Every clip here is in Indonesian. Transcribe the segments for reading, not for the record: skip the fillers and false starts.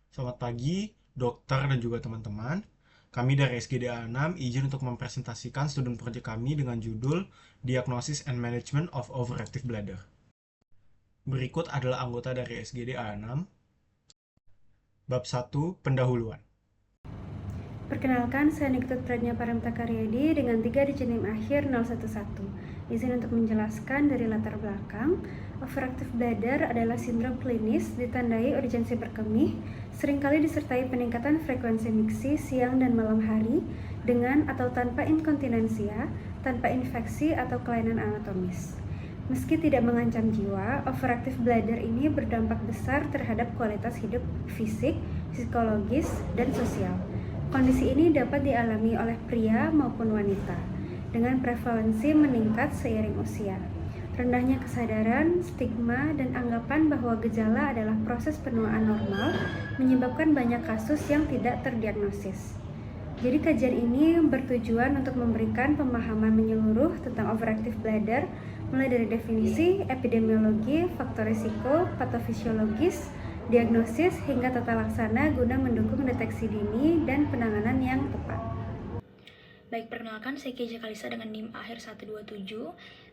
Selamat pagi, dokter dan juga teman-teman. Kami dari SGDA 6 izin untuk mempresentasikan student project kami dengan judul Diagnosis and Management of Overactive Bladder. Berikut adalah anggota dari SGDA 6. Bab 1, Pendahuluan. Perkenalkan, saya Niktut Pradnya Paramta Karyadi dengan 3 digit NIM akhir 011. Izin untuk menjelaskan dari latar belakang. Overactive bladder adalah sindrom klinis ditandai urgensi berkemih, seringkali disertai peningkatan frekuensi miksi siang dan malam hari dengan atau tanpa inkontinensia, tanpa infeksi atau kelainan anatomis. Meski tidak mengancam jiwa, overactive bladder ini berdampak besar terhadap kualitas hidup fisik, psikologis, dan sosial. Kondisi ini dapat dialami oleh pria maupun wanita, dengan prevalensi meningkat seiring usia. Rendahnya kesadaran, stigma, dan anggapan bahwa gejala adalah proses penuaan normal menyebabkan banyak kasus yang tidak terdiagnosis. Jadi kajian ini bertujuan untuk memberikan pemahaman menyeluruh tentang overactive bladder, mulai dari definisi, epidemiologi, faktor risiko, patofisiologis, diagnosis, hingga tata laksana guna mendukung deteksi dini dan penanganan yang tepat. Baik, perkenalkan saya Keja Kalisa dengan NIM akhir 127.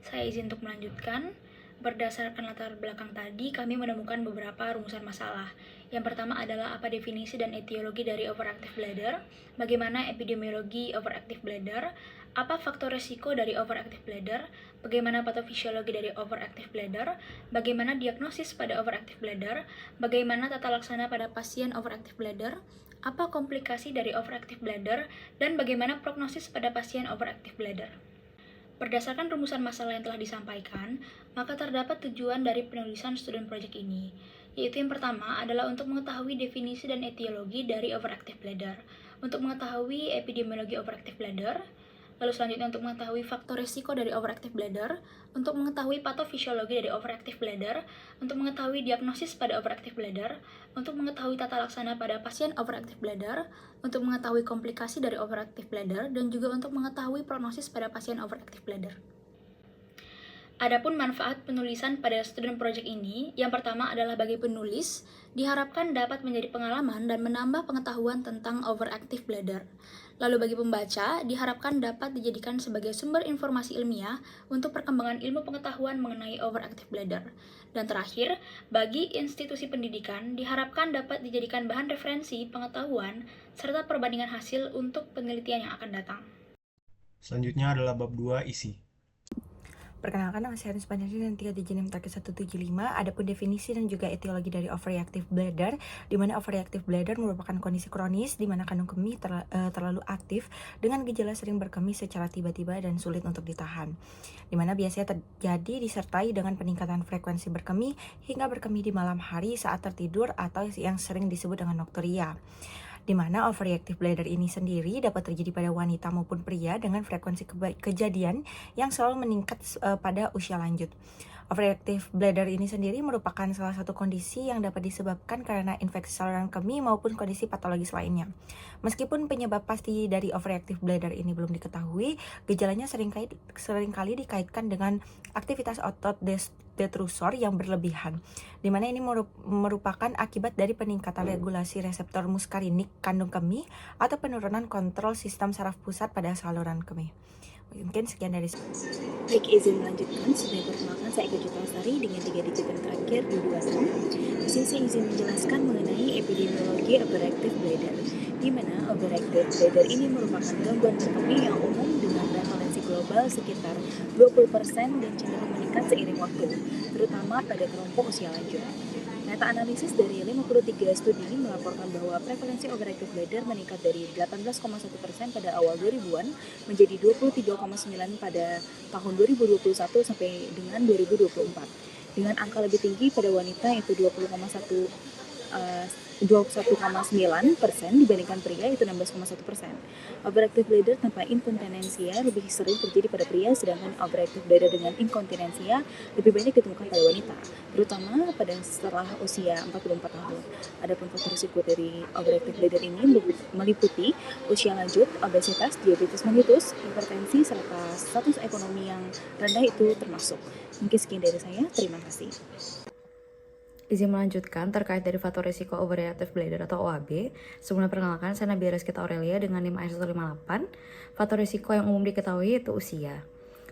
Saya izin untuk melanjutkan. Berdasarkan latar belakang tadi, kami menemukan beberapa rumusan masalah. Yang pertama adalah apa definisi dan etiologi dari overactive bladder, bagaimana epidemiologi overactive bladder, apa faktor resiko dari overactive bladder, bagaimana patofisiologi dari overactive bladder, bagaimana diagnosis pada overactive bladder, bagaimana tata laksana pada pasien overactive bladder, apa komplikasi dari overactive bladder, dan bagaimana prognosis pada pasien overactive bladder. Berdasarkan rumusan masalah yang telah disampaikan, maka terdapat tujuan dari penulisan student project ini, yaitu yang pertama adalah untuk mengetahui definisi dan etiologi dari overactive bladder, untuk mengetahui epidemiologi overactive bladder, lalu selanjutnya untuk mengetahui faktor risiko dari overactive bladder, untuk mengetahui patofisiologi dari overactive bladder, untuk mengetahui diagnosis pada overactive bladder, untuk mengetahui tata laksana pada pasien overactive bladder, untuk mengetahui komplikasi dari overactive bladder, dan juga untuk mengetahui prognosis pada pasien overactive bladder. Adapun manfaat penulisan pada student project ini, yang pertama adalah bagi penulis, diharapkan dapat menjadi pengalaman dan menambah pengetahuan tentang overactive bladder. Lalu bagi pembaca, diharapkan dapat dijadikan sebagai sumber informasi ilmiah untuk perkembangan ilmu pengetahuan mengenai overactive bladder. Dan terakhir, bagi institusi pendidikan, diharapkan dapat dijadikan bahan referensi pengetahuan serta perbandingan hasil untuk penelitian yang akan datang. Selanjutnya adalah bab 2, isi. Perkenalkan, nama saya Anis Panjari dan 3 digit NIM target 175. Adapun definisi dan juga etiologi dari overreactive bladder, di mana overreactive bladder merupakan kondisi kronis di mana kandung kemih terlalu aktif dengan gejala sering berkemih secara tiba-tiba dan sulit untuk ditahan. Di mana biasanya terjadi disertai dengan peningkatan frekuensi berkemih hingga berkemih di malam hari saat tertidur atau yang sering disebut dengan nokturia. Di mana overreactive bladder ini sendiri dapat terjadi pada wanita maupun pria dengan frekuensi kejadian yang selalu meningkat pada usia lanjut. Overreactive bladder ini sendiri merupakan salah satu kondisi yang dapat disebabkan karena infeksi saluran kemih maupun kondisi patologis lainnya. Meskipun penyebab pasti dari overreactive bladder ini belum diketahui, gejalanya seringkali dikaitkan dengan aktivitas otot detrusor yang berlebihan, di mana ini merupakan akibat dari peningkatan regulasi reseptor muskarinik kandung kemih atau penurunan kontrol sistem saraf pusat pada saluran kemih. Mungkin sekian dari saya. Baik, izin melanjutkan. Sudah perkenalkan, saya Eka Citra Lestari dengan 3 digit yang terakhir 226. Di sini saya izin menjelaskan mengenai epidemiologi overactive bladder, di mana overactive bladder ini merupakan gangguan berkemih yang umum dengan prevalensi global sekitar 20% dan cenderung meningkat seiring waktu, terutama pada kelompok usia lanjut. Meta-analisis dari 53 studi melaporkan bahwa prevalensi overactive bladder meningkat dari 18,1% pada awal 2000-an menjadi 23,9% pada tahun 2021 sampai dengan 2024. Dengan angka lebih tinggi pada wanita yaitu 21,9% dibandingkan pria yaitu 16,1%. Overactive bladder tanpa inkontinensia lebih sering terjadi pada pria, sedangkan overactive bladder dengan inkontinensia lebih banyak ditemukan pada wanita, terutama pada setelah usia 44 tahun. Adapun faktor risiko dari overactive bladder ini meliputi usia lanjut, obesitas, diabetes mellitus, hipertensi, serta status ekonomi yang rendah itu termasuk. Mungkin sekian dari saya, terima kasih. Izin melanjutkan terkait dari faktor risiko overreactive bladder atau OAB. Sebelumnya perkenalkan, saya Nabila Rizkyta Aurelia dengan NIM AHIR158. Faktor risiko yang umum diketahui itu usia.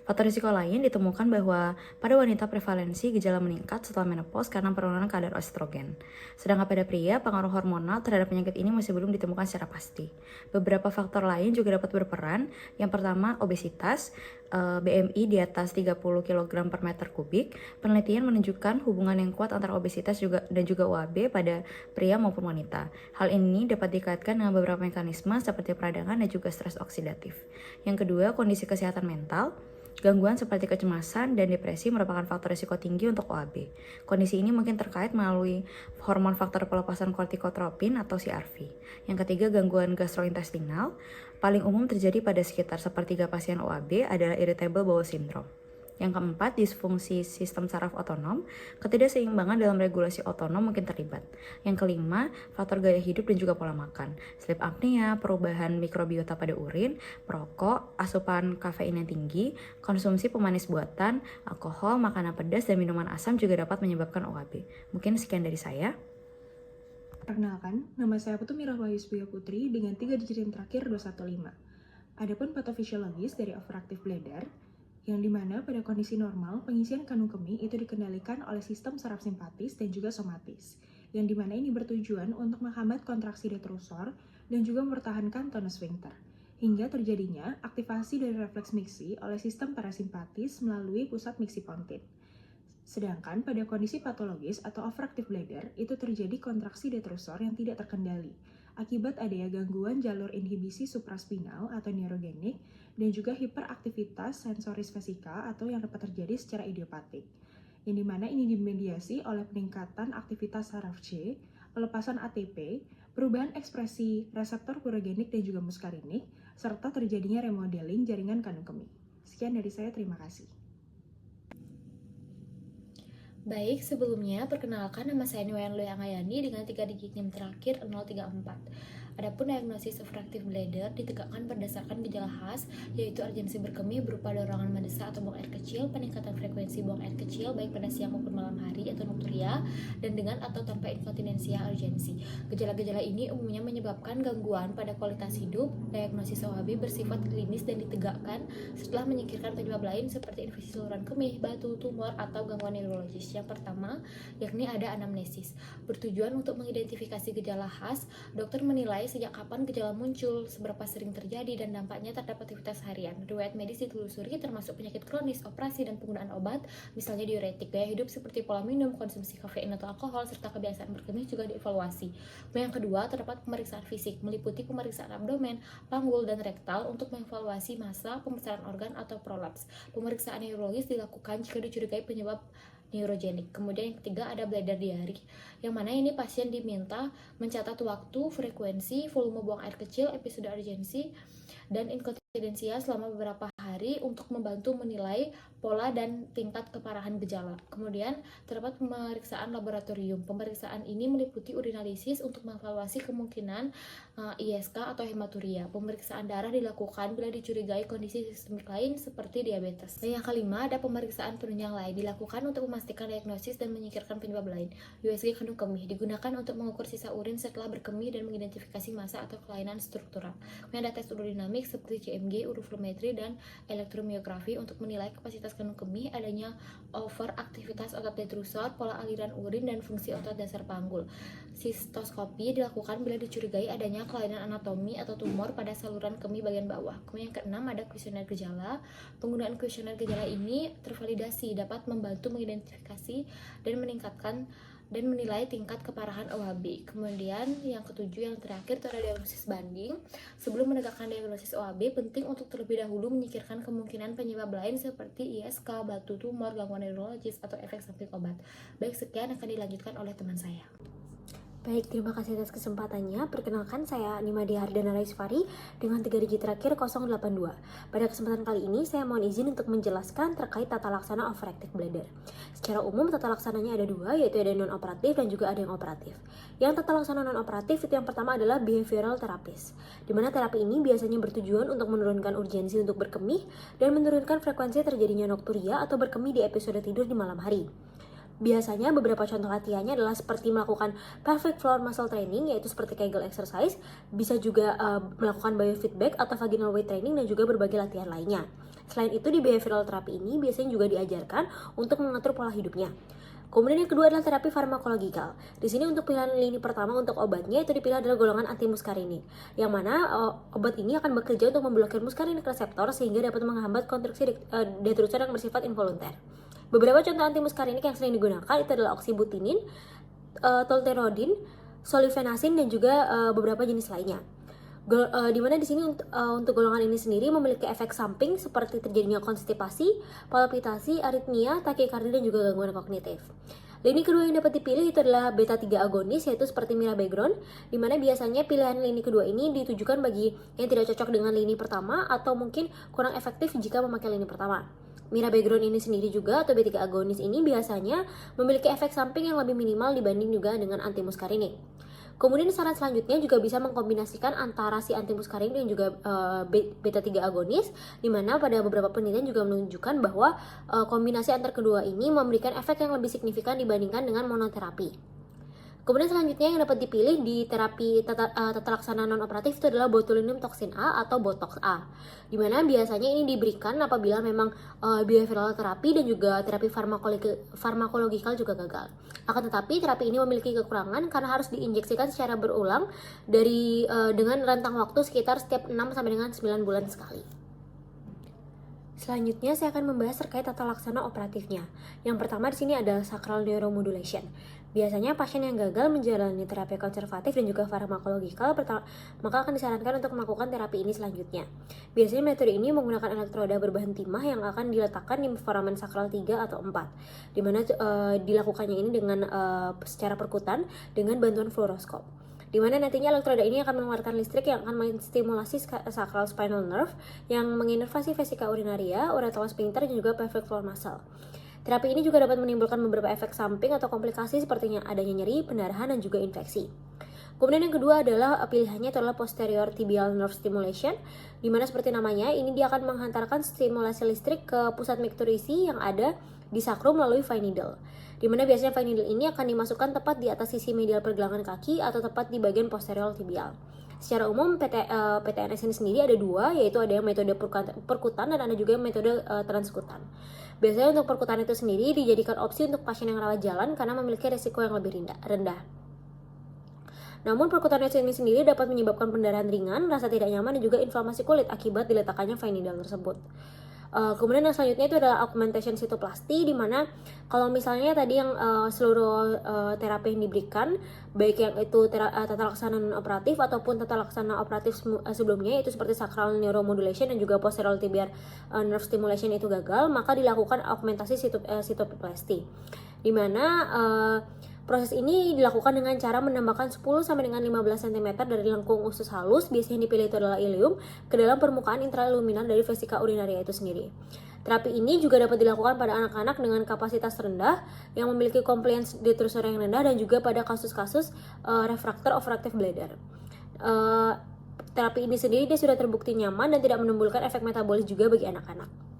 Faktor risiko lain ditemukan bahwa pada wanita prevalensi gejala meningkat setelah menopause karena penurunan kadar estrogen. Sedangkan pada pria, pengaruh hormonal terhadap penyakit ini masih belum ditemukan secara pasti. Beberapa faktor lain juga dapat berperan. Yang pertama, obesitas, BMI di atas 30 kg per meter kubik. Penelitian menunjukkan hubungan yang kuat antara obesitas dan juga OAB pada pria maupun wanita. Hal ini dapat dikaitkan dengan beberapa mekanisme seperti peradangan dan juga stres oksidatif. Yang kedua, kondisi kesehatan mental. Gangguan seperti kecemasan dan depresi merupakan faktor risiko tinggi untuk OAB. Kondisi ini mungkin terkait melalui hormon faktor pelepasan kortikotropin atau CRV. Yang ketiga, gangguan gastrointestinal. Paling umum terjadi pada sekitar sepertiga pasien OAB adalah irritable bowel syndrome. Yang keempat, disfungsi sistem saraf otonom. Ketidakseimbangan dalam regulasi otonom mungkin terlibat. Yang kelima, faktor gaya hidup dan juga pola makan. Sleep apnea, perubahan mikrobiota pada urin, perokok, asupan kafein yang tinggi, konsumsi pemanis buatan, alkohol, makanan pedas, dan minuman asam juga dapat menyebabkan OAB. Mungkin sekian dari saya. Perkenalkan, nama saya Putu Mirah Wahyusbia Putri dengan 3 digit yang terakhir 215. Adapun patofisiologis dari overactive bladder, yang dimana pada kondisi normal, pengisian kandung kemih itu dikendalikan oleh sistem saraf simpatis dan juga somatis, yang dimana ini bertujuan untuk menghambat kontraksi detrusor dan juga mempertahankan tonus sphincter, hingga terjadinya aktivasi dari refleks mixi oleh sistem parasimpatis melalui pusat mixi pontin. Sedangkan pada kondisi patologis atau overactive bladder, itu terjadi kontraksi detrusor yang tidak terkendali, akibat adanya gangguan jalur inhibisi supraspinal atau neurogenik dan juga hiperaktivitas sensoris vesika atau yang dapat terjadi secara idiopatik, yang dimana ini dimediasi oleh peningkatan aktivitas saraf C, pelepasan ATP, perubahan ekspresi reseptor purogenik dan juga muskarinik, serta terjadinya remodeling jaringan kandung kemih. Sekian dari saya, terima kasih. Baik, sebelumnya perkenalkan nama saya Niwayan Loyang Ayani dengan 3 digit NIM terakhir 034. Adapun diagnosis overactive bladder ditegakkan berdasarkan gejala khas, yaitu urgensi berkemih berupa dorongan mendesak atau buang air kecil, peningkatan frekuensi buang air kecil baik pada siang maupun malam hari atau nokturia, dan dengan atau tanpa inkontinensia urgensi. Gejala-gejala ini umumnya menyebabkan gangguan pada kualitas hidup. Diagnosis OAB bersifat klinis dan ditegakkan setelah menyingkirkan penyebab lain seperti infeksi saluran kemih, batu, tumor, atau gangguan neurologis. Yang pertama, yakni ada anamnesis. Bertujuan untuk mengidentifikasi gejala khas, dokter menilai sejak kapan gejala muncul, seberapa sering terjadi, dan dampaknya terhadap aktivitas harian. Riwayat medis ditelusuri termasuk penyakit kronis, operasi, dan penggunaan obat, misalnya diuretik. Gaya hidup seperti pola minum, konsumsi kafein atau alkohol, serta kebiasaan berkemih juga dievaluasi. Yang kedua, terdapat pemeriksaan fisik, meliputi pemeriksaan abdomen, panggul, dan rektal untuk mengevaluasi massa pembesaran organ atau prolaps. Pemeriksaan neurologis dilakukan jika dicurigai penyebab neurogenik. Kemudian yang ketiga ada bladder diary, yang mana ini pasien diminta mencatat waktu, frekuensi, volume buang air kecil, episode urgensi, dan inkontinensia selama beberapa hari untuk membantu menilai pola dan tingkat keparahan gejala. Kemudian terdapat pemeriksaan laboratorium. Pemeriksaan ini meliputi urinalisis untuk mengevaluasi kemungkinan ISK atau hematuria. Pemeriksaan darah dilakukan bila dicurigai kondisi sistemik lain seperti diabetes. Dan yang kelima ada pemeriksaan penunjang lain, dilakukan untuk memastikan diagnosis dan menyingkirkan penyebab lain. USG kandung kemih digunakan untuk mengukur sisa urin setelah berkemih dan mengidentifikasi massa atau kelainan struktural. Kemudian ada tes urodinamik seperti CMG, uroflometri, dan elektromiografi untuk menilai kapasitas kandung kemih, adanya overaktivitas otot detrusor, pola aliran urin, dan fungsi otot dasar panggul. Sistoskopi dilakukan bila dicurigai adanya kelainan anatomi atau tumor pada saluran kemih bagian bawah. Kemudian yang keenam ada kuesioner gejala. Penggunaan kuesioner gejala ini tervalidasi dapat membantu mengidentifikasi dan meningkatkan dan menilai tingkat keparahan OAB. Kemudian yang ketujuh, yang terakhir itu ada diagnosis banding. Sebelum menegakkan diagnosis OAB, penting untuk terlebih dahulu menyingkirkan kemungkinan penyebab lain seperti ISK, batu, tumor, gangguan neurologis, atau efek samping obat. Baik, sekian akan dilanjutkan oleh teman saya. Baik, terima kasih atas kesempatannya. Perkenalkan, saya Nima Dihardana Raisvari dengan 3 digit terakhir 082. Pada kesempatan kali ini, saya mohon izin untuk menjelaskan terkait tata laksana overactive bladder. Secara umum, tata laksananya ada 2, yaitu ada non-operatif dan juga ada yang operatif. Yang tata laksana non-operatif itu yang pertama adalah behavioral therapist, di mana terapi ini biasanya bertujuan untuk menurunkan urgensi untuk berkemih dan menurunkan frekuensi terjadinya nokturia atau berkemih di episode tidur di malam hari. Biasanya beberapa contoh latihannya adalah seperti melakukan pelvic floor muscle training, yaitu seperti Kegel exercise, bisa juga melakukan biofeedback atau vaginal weight training, dan juga berbagai latihan lainnya. Selain itu, di behavioral therapy ini biasanya juga diajarkan untuk mengatur pola hidupnya. Kemudian yang kedua adalah terapi farmakologikal. Di sini untuk pilihan lini pertama untuk obatnya itu dipilih adalah golongan antimuskarinik, yang mana obat ini akan bekerja untuk memblokir muskarinik reseptor sehingga dapat menghambat konstruksi detrusor yang bersifat involunter. Beberapa contoh antimuskarinik yang sering digunakan itu adalah oksibutinin, tolterodin, solifenasin, dan juga beberapa jenis lainnya. Dimana di sini untuk golongan ini sendiri memiliki efek samping seperti terjadinya konstipasi, palpitasi, aritmia, takikardia, dan juga gangguan kognitif. Lini kedua yang dapat dipilih itu adalah beta 3 agonis, yaitu seperti mirabegron, dimana biasanya pilihan lini kedua ini ditujukan bagi yang tidak cocok dengan lini pertama atau mungkin kurang efektif jika memakai lini pertama. Mirabegron ini sendiri juga atau beta 3 agonis ini biasanya memiliki efek samping yang lebih minimal dibanding juga dengan antimuskarinik. Kemudian saran selanjutnya juga bisa mengkombinasikan antara si antimuskarinik dan juga beta 3 agonis, di mana pada beberapa penelitian juga menunjukkan bahwa kombinasi antar kedua ini memberikan efek yang lebih signifikan dibandingkan dengan monoterapi. Kemudian selanjutnya yang dapat dipilih di terapi tata laksana non-operatif itu adalah botulinum toksin A atau Botox A, dimana biasanya ini diberikan apabila memang behavioral terapi dan juga terapi farmakologikal juga gagal. Akan tetapi terapi ini memiliki kekurangan karena harus diinjeksikan secara berulang dengan rentang waktu sekitar setiap 6 sampai dengan 9 bulan sekali. Selanjutnya saya akan membahas terkait tata laksana operatifnya. Yang pertama di sini adalah sacral neuromodulation. Biasanya pasien yang gagal menjalani terapi konservatif dan juga farmakologikal maka akan disarankan untuk melakukan terapi ini selanjutnya. Biasanya metode ini menggunakan elektroda berbahan timah yang akan diletakkan di foramen sakral 3 atau 4, di mana dilakukannya ini dengan secara perkutan dengan bantuan fluoroskop, di mana nantinya elektroda ini akan mengeluarkan listrik yang akan menstimulasi sacral spinal nerve yang menginervasi vesika urinaria, ureteral sphincter, dan juga pelvic floor muscle. Terapi ini juga dapat menimbulkan beberapa efek samping atau komplikasi seperti adanya nyeri, pendarahan, dan juga infeksi. Kemudian yang kedua adalah pilihannya adalah posterior tibial nerve stimulation, di mana seperti namanya ini dia akan menghantarkan stimulasi listrik ke pusat micturici yang ada di sakrum melalui fine needle, di mana biasanya fine needle ini akan dimasukkan tepat di atas sisi medial pergelangan kaki atau tepat di bagian posterior tibial. Secara umum PTNS ini sendiri ada dua, yaitu ada yang metode perkutan dan ada juga yang metode transkutan. Biasanya untuk perkutan itu sendiri dijadikan opsi untuk pasien yang rawat jalan karena memiliki risiko yang lebih rendah. Namun perkutan ini sendiri dapat menyebabkan pendarahan ringan, rasa tidak nyaman, dan juga inflamasi kulit akibat diletakkannya fine needle tersebut. Kemudian yang selanjutnya itu adalah augmentation cytoplasty, di mana kalau misalnya tadi yang seluruh terapi yang diberikan, baik yang itu tata laksana non operatif ataupun tata laksana operatif sebelumnya, yaitu seperti sacral neuromodulation dan juga posterior tibial nerve stimulation itu gagal, maka dilakukan augmentasi cytoplasty, di mana proses ini dilakukan dengan cara menambahkan 10 sampai dengan 15 cm dari lengkung usus halus, biasanya yang dipilih itu adalah ilium, ke dalam permukaan intraluminal dari vesika urinaria itu sendiri. Terapi ini juga dapat dilakukan pada anak-anak dengan kapasitas rendah yang memiliki compliance detrusor yang rendah dan juga pada kasus-kasus refractor overactive bladder. Terapi ini sendiri dia sudah terbukti nyaman dan tidak menimbulkan efek metabolis juga bagi anak-anak.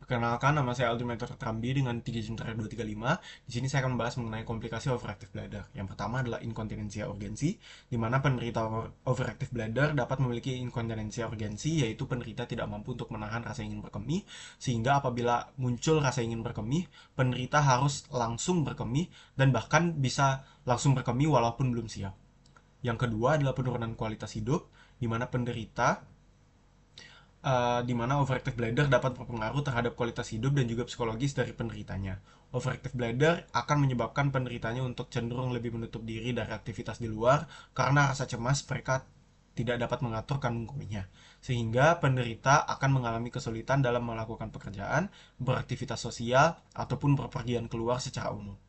Perkenalkan, nama saya Aldo Mentor Trambi dengan 3 Jentera 235. Di sini saya akan membahas mengenai komplikasi overactive bladder. Yang pertama adalah inkontinensia urgensi, di mana penderita overactive bladder dapat memiliki inkontinensia urgensi, yaitu penderita tidak mampu untuk menahan rasa ingin berkemih, sehingga apabila muncul rasa ingin berkemih, penderita harus langsung berkemih dan bahkan bisa langsung berkemih walaupun belum siap. Yang kedua adalah penurunan kualitas hidup, di mana di mana overactive bladder dapat berpengaruh terhadap kualitas hidup dan juga psikologis dari penderitanya. Overactive bladder akan menyebabkan penderitanya untuk cenderung lebih menutup diri dari aktivitas di luar karena rasa cemas mereka tidak dapat mengatur kandung kemihnya, sehingga penderita akan mengalami kesulitan dalam melakukan pekerjaan, beraktivitas sosial, ataupun berpergian keluar secara umum.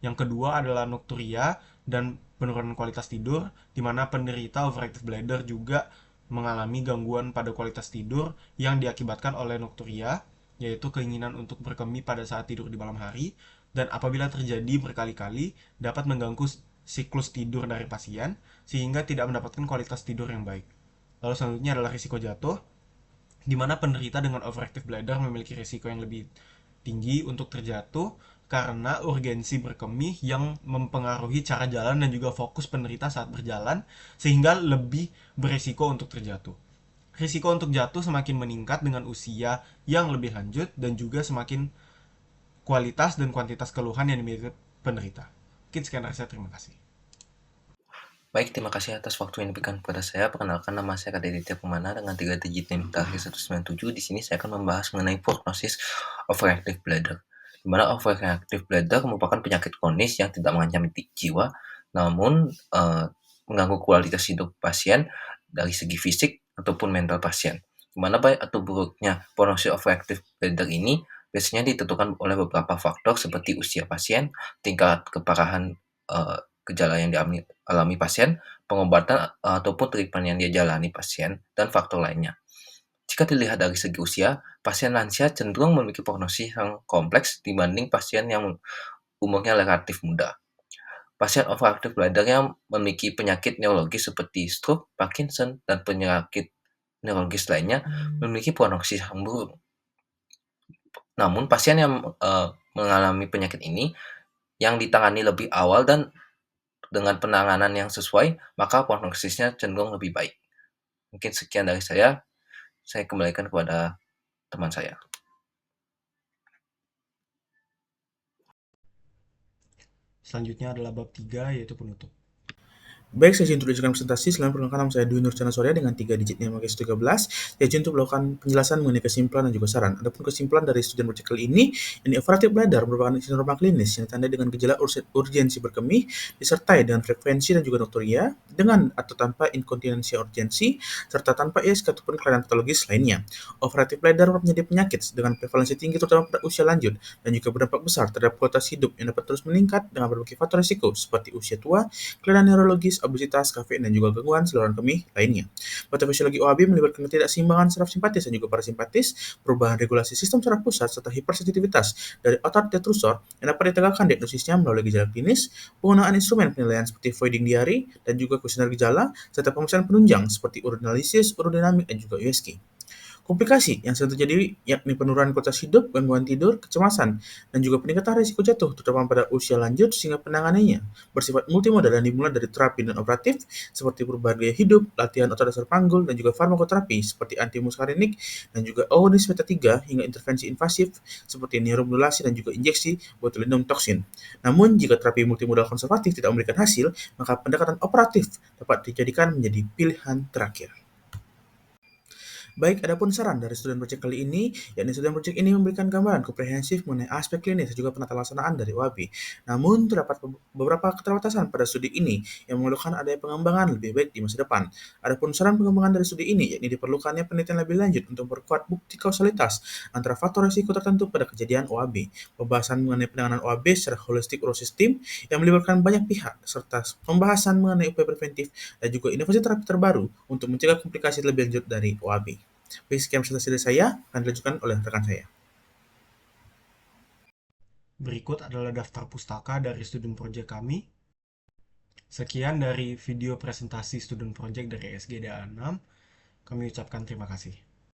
Yang kedua adalah nokturia dan penurunan kualitas tidur, di mana penderita overactive bladder juga mengalami gangguan pada kualitas tidur yang diakibatkan oleh nokturia, yaitu keinginan untuk berkemih pada saat tidur di malam hari, dan apabila terjadi berkali-kali dapat mengganggu siklus tidur dari pasien sehingga tidak mendapatkan kualitas tidur yang baik. Lalu selanjutnya adalah risiko jatuh, di mana penderita dengan overactive bladder memiliki risiko yang lebih tinggi untuk terjatuh karena urgensi berkemih yang mempengaruhi cara jalan dan juga fokus penderita saat berjalan, sehingga lebih berisiko untuk terjatuh. Risiko untuk jatuh semakin meningkat dengan usia yang lebih lanjut dan juga semakin kualitas dan kuantitas keluhan yang dimiliki penderita. Mungkin sekian dari saya, terima kasih. Baik, terima kasih atas waktu yang diberikan kepada saya. Perkenalkan, nama saya Kadeditya Pemana dengan 3 digit NIM terakhir 197. Di sini saya akan membahas mengenai prognosis overactive bladder. Di mana overactive bladder merupakan penyakit kronis yang tidak mengancam jiwa, namun mengganggu kualitas hidup pasien dari segi fisik ataupun mental pasien. Di mana baik atau buruknya prognosis overactive bladder ini biasanya ditentukan oleh beberapa faktor seperti usia pasien, tingkat keparahan gejala yang dialami pasien, pengobatan ataupun treatment yang dia jalani pasien, dan faktor lainnya. Jika dilihat dari segi usia, pasien lansia cenderung memiliki prognosis yang kompleks dibanding pasien yang umurnya relatif muda. Pasien overactive bladder yang memiliki penyakit neurologis seperti stroke, Parkinson, dan penyakit neurologis lainnya memiliki prognosis yang buruk. Namun, pasien yang mengalami penyakit ini yang ditangani lebih awal dan dengan penanganan yang sesuai, maka prognosisnya cenderung lebih baik. Mungkin sekian dari saya kembalikan kepada teman saya. Selanjutnya adalah bab 3, yaitu penutup. Baik, saya izin untuk diajukan presentasi. Selain perkenalkan, nama saya Dwi Nurcana Surya dengan 3 digit NIM 13. Saya izin untuk melakukan penjelasan mengenai kesimpulan dan juga saran. Adapun kesimpulan dari studi project kali ini, overactive bladder merupakan sindroma klinis yang ditandai dengan gejala urgensi berkemih, disertai dengan frekuensi dan juga nokturia, dengan atau tanpa inkontinensia urgensi, serta tanpa ISK ataupun kelainan patologis lainnya. Overactive bladder menjadi penyakit dengan prevalensi tinggi terutama pada usia lanjut, dan juga berdampak besar terhadap kualitas hidup yang dapat terus meningkat dengan berbagai faktor risiko seperti usia tua, kelainan neurologis, obesitas, kafein, dan juga gangguan saluran kemih lainnya. Patofisiologi OAB melibatkan ketidakseimbangan saraf simpatis dan juga parasimpatis, perubahan regulasi sistem saraf pusat, serta hipersensitivitas dari otot detrusor yang dapat ditegakkan diagnosisnya melalui gejala klinis, penggunaan instrumen penilaian seperti Voiding Diary, dan juga kuesioner gejala, serta pemeriksaan penunjang seperti urinalisis, urodinamik, dan juga USG. Komplikasi yang sering terjadi yakni penurunan kualitas hidup, gangguan tidur, kecemasan, dan juga peningkatan risiko jatuh terutama pada usia lanjut sehingga penanganannya bersifat multimodal dan dimulai dari terapi dan operatif seperti perubahan gaya hidup, latihan otot dasar panggul, dan juga farmakoterapi seperti antimuskarinik dan juga agonis beta 3 hingga intervensi invasif seperti neuromodulasi dan juga injeksi botulinum toksin. Namun jika terapi multimodal konservatif tidak memberikan hasil, maka pendekatan operatif dapat dijadikan menjadi pilihan terakhir. Baik, adapun saran dari student project kali ini, yakni student project ini memberikan gambaran komprehensif mengenai aspek klinis dan juga penata laksanaan dari OAB. Namun, terdapat beberapa keterbatasan pada studi ini yang memerlukan adanya pengembangan lebih baik di masa depan. Adapun saran pengembangan dari studi ini, yakni diperlukannya penelitian lebih lanjut untuk memperkuat bukti kausalitas antara faktor risiko tertentu pada kejadian OAB. Pembahasan mengenai penanganan OAB secara holistik urosistem yang melibatkan banyak pihak, serta pembahasan mengenai upaya preventif dan juga inovasi terapi terbaru untuk mencegah komplikasi lebih lanjut dari OAB. Baik, sekian presentasi dari saya, akan dilanjutkan oleh rekan saya. Berikut adalah daftar pustaka dari student project kami. Sekian dari video presentasi student project dari SGDA 6. Kami ucapkan terima kasih.